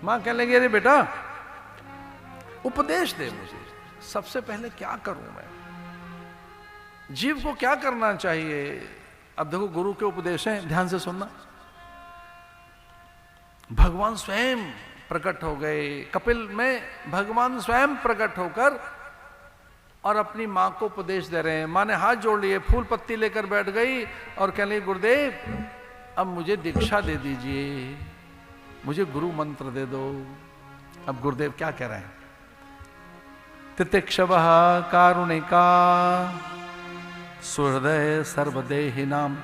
मां कहने लगी अरे बेटा उपदेश दे मुझे, सबसे पहले क्या करूं मैं, जीव को क्या करना चाहिए। अब देखो गुरु के उपदेश हैं, ध्यान से सुनना। भगवान स्वयं प्रकट हो गए कपिल में, भगवान स्वयं प्रकट होकर और अपनी मां को उपदेश दे रहे हैं। मां ने हाथ जोड़ लिए, फूल पत्ती लेकर बैठ गई और कह रही गुरुदेव अब मुझे दीक्षा दे दीजिए, मुझे गुरु मंत्र दे दो। अब गुरुदेव क्या कह रहे हैं, तितिक्षवः कारुणिका सुहृदय सर्वदेहिनाम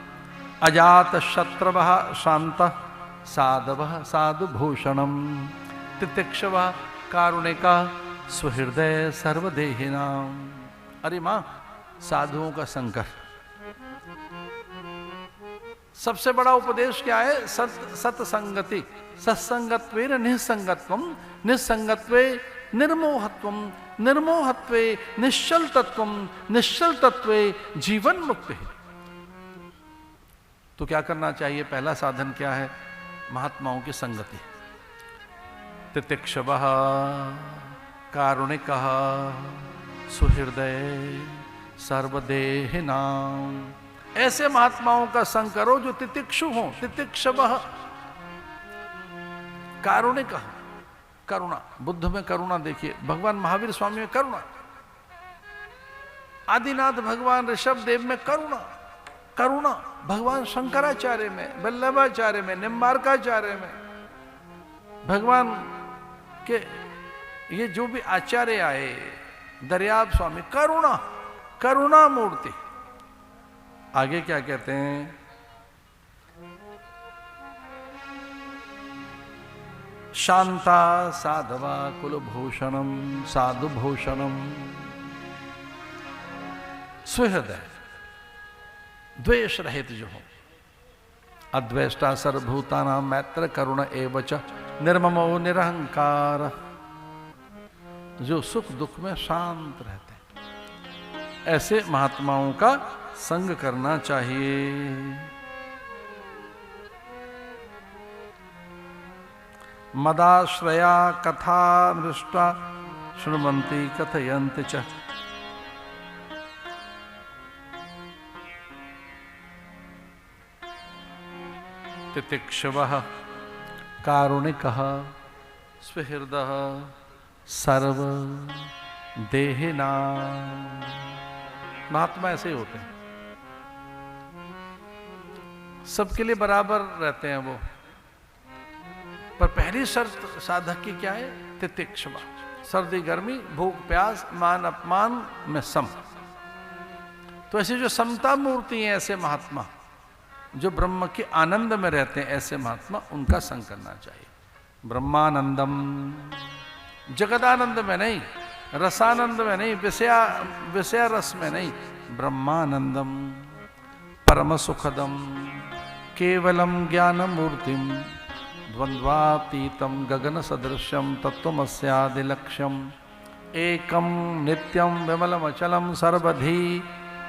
अजात शत्रवः शांतः साधवः साधुभूषणम। तितिक्षवः कारुणिका सुहृदय सर्वदेहिनाम। अरे मां, साधुओं का संकर, सबसे बड़ा उपदेश क्या है, सत्संगति, सत्संगत्वे निसंगत्वम, निसंगत्वे निर्मोहत्वम, निर्मोहत्वे निश्चल तत्वम, निश्चल तत्वे जीवन मुक्ति। तो क्या करना चाहिए, पहला साधन क्या है, महात्माओं की संगति। तितिक्षवः कारुणिकः सुहृदय सर्वदेहिनाम। ऐसे महात्माओं का संग करो जो तितिक्षु हो। तितिक्षवः कारुणिकः, करुणा, बुद्ध में करुणा देखिए, भगवान महावीर स्वामी में करुणा, आदिनाथ भगवान ऋषभ देव में करुणा, करुणा भगवान शंकराचार्य में, वल्लभाचार्य में, निम्बार्काचार्य में, भगवान के ये जो भी आचार्य आए, दरियाब स्वामी, करुणा, करुणा मूर्ति। आगे क्या कहते हैं, शांता साधवा कुलभूषणम साधुभूषणम। सुहृदय, द्वेष रहित जो हो, अद्वेष्टा सर्वभूतानां मैत्र करुण एवच निर्ममो निरहंकार, जो सुख दुख में शांत रहते हैं, ऐसे महात्माओं का संग करना चाहिए। मदाश्रया कथा दृष्टा शृण्वन्ति कथयन्ति च। तितिक्षवः कारुणिकः सुहृदः सर्व देहिनाम। महात्मा ऐसे ही होते हैं, सबके लिए बराबर रहते हैं वो, पर पहली शर्त साधक की क्या है, तितिक्षवा, सर्दी गर्मी भूख प्यास मान अपमान में सम। तो ऐसे जो समता मूर्ति हैं, ऐसे महात्मा जो ब्रह्म के आनंद में रहते हैं, ऐसे महात्मा, उनका संग करना चाहिए। ब्रह्मानंदम, जगदानंद में नहीं, रसानंद में नहीं, विषया रस में नहीं, ब्रह्मानंदम परम सुखदम केवलम ज्ञान मूर्तिम द्वंद्वातीतम गगन सदृश्यम तत्वमस्यादि लक्ष्यम एकम नित्यम विमलम अचलम सर्वधी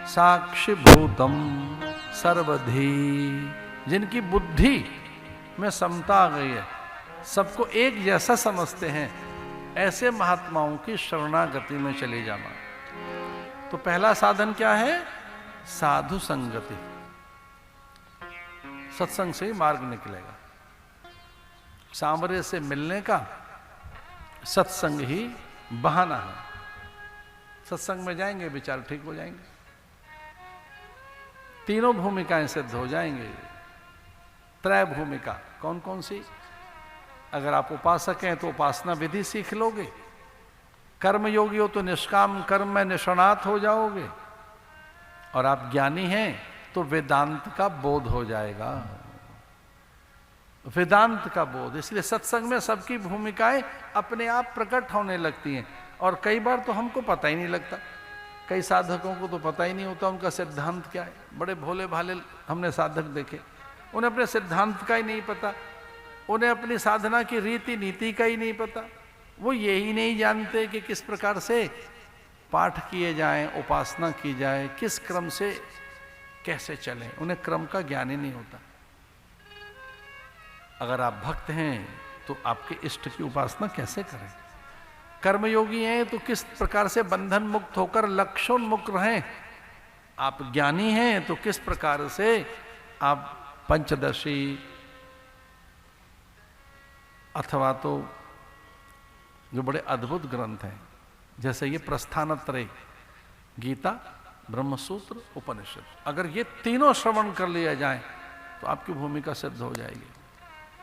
साक्षिभूतम सर्वधी। जिनकी बुद्धि में समता आ गई है, सबको एक जैसा समझते हैं, ऐसे महात्माओं की शरणागति में चले जाना। तो पहला साधन क्या है, साधु संगति, सत्संग से ही मार्ग निकलेगा। सांवरे से मिलने का सत्संग ही बहाना है। सत्संग में जाएंगे विचार ठीक हो जाएंगे, तीनों भूमिकाएं सिद्ध हो जाएंगे। त्रय भूमिका कौन कौन सी, अगर आप उपासक हैं तो उपासना विधि सीख लोगे, कर्म योगी हो तो निष्काम कर्म में निष्णात हो जाओगे, और आप ज्ञानी हैं तो वेदांत का बोध हो जाएगा, वेदांत का बोध। इसलिए सत्संग में सबकी भूमिकाएं अपने आप प्रकट होने लगती हैं, और कई बार तो हमको पता ही नहीं लगता। कई साधकों को तो पता ही नहीं होता उनका सिद्धांत क्या है। बड़े भोले भाले हमने साधक देखे, उन्हें अपने सिद्धांत का ही नहीं पता, उन्हें अपनी साधना की रीति नीति का ही नहीं पता। वो यही नहीं जानते कि किस प्रकार से पाठ किए जाएं, उपासना की जाए, किस क्रम से कैसे चलें, उन्हें क्रम का ज्ञान ही नहीं होता। अगर आप भक्त हैं तो आपके इष्ट की उपासना कैसे करें? कर्मयोगी हैं तो किस प्रकार से बंधन मुक्त होकर लक्ष्योन्मुख रहें? आप ज्ञानी हैं तो किस प्रकार से आप पंचदशी अथवा तो जो बड़े अद्भुत ग्रंथ हैं जैसे ये प्रस्थानत्रय, गीता, ब्रह्मसूत्र, उपनिषद, अगर ये तीनों श्रवण कर लिया जाए तो आपकी भूमिका सिद्ध हो जाएगी।